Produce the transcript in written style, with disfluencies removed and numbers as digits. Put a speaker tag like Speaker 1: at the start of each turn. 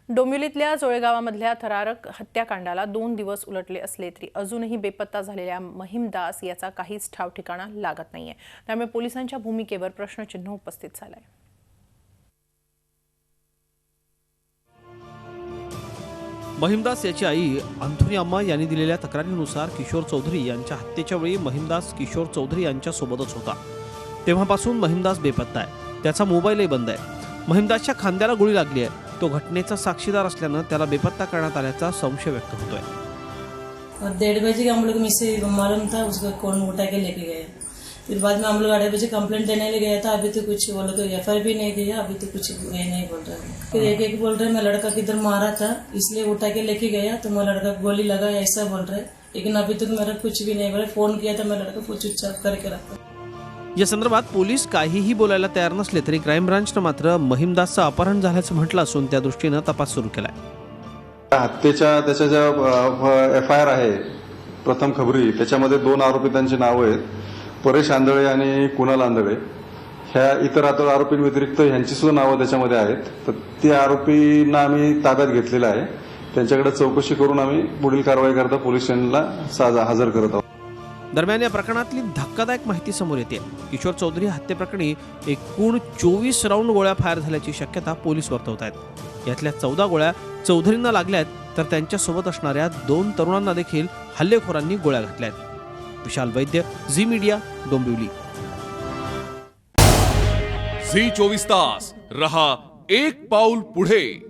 Speaker 1: डोंबिवलीतल्या जोळेगावामधल्या थरारक हत्याकांडाला 2 दिवस उलटले असले तरी अजूनही बेपत्ता झालेल्या महिम दास याचा काहीच ठाव ठिकाणा लागत नाहीये। त्यामुळे पोलिसांच्या भूमिकेवर प्रश्नचिन्ह उपस्थित झालंय।
Speaker 2: महिमदास याची आई अंथोनी अम्मा यांनी दिलेल्या तक्रारीनुसार किशोर चौधरी यांच्या हत्येच्या वेळी महिमदास किशोर चौधरी यांच्या सोबतच होता। तेव्हापासून महिमदास बेपत्ता आहे। त्याचा मोबाईलही बंद आहे। महिमदासच्या खांद्याला गोळी लागली आहे। तो घटनेचा साक्षीदार असल्याने त्याला बेपत्ता करण्यात आल्याचा संशय व्यक्त होतोय।
Speaker 3: 1:30 बजे हम लोग में से मालूम था उसको कौन उठा के लेके गया। फिर बाद में हम लोग 8 बजे कंप्लेंट देने ले गया था। अभी तो कुछ बोलो तो एफआईआर भी नहीं दिया। अभी तो कुछ नहीं बोल रहा है। फिर एक बोल रहे मैं लड़का किधर मारा था इसलिए उठा के लेके गया तो मैं लड़का गोली लगा ऐसा बोल रहे। लेकिन अभी तक मेरा कुछ भी नहीं बोला। फोन किया था मैं लड़का को चुपचाप करके रखा।
Speaker 2: या संदर्भात पोलीस काहीही बोलायला तयार नसले तरी क्राईम ब्रांचने मात्र महिमदासचं अपहरण झाल्याचं म्हटलं असून त्या दृष्टीने तपास सुरू केलाय।
Speaker 4: हत्येच्या त्याच्या ज्या एफआयआर आहे प्रथम खबरी त्याच्यामध्ये 2 आरोपितांची नावं आहेत, परेश आंधळे आणि कुणाल आंधळे। ह्या इतर आरोपींव्यतिरिक्त ह्यांची सुद्धा नावं त्याच्यामध्ये आहेत। तर त्या आरोपींना आम्ही ताब्यात घेतलेलं आहे। त्यांच्याकडे चौकशी करून आम्ही पुढील कारवाई करता पोलीस स्टेशनला हजर करत आहोत।
Speaker 2: दरम्यान या प्रकरणातली धक्कादायक माहिती समोर येते। किशोर चौधरी हत्येप्रकरणी एकूण 24 राऊंड गोळ्या फायर झाल्याची शक्यता पोलीस वर्तवत आहेत। यातल्या 14 गोळ्या चौधरींना लागल्यात तर त्यांच्यासोबत असणाऱ्या 2 तरुणांना देखील हल्लेखोरांनी गोळ्या घातल्यात। विशाल वैद्य, झी मीडिया, डोंबिवली।
Speaker 5: झी 24 तास रहा एक पाऊल पुढे।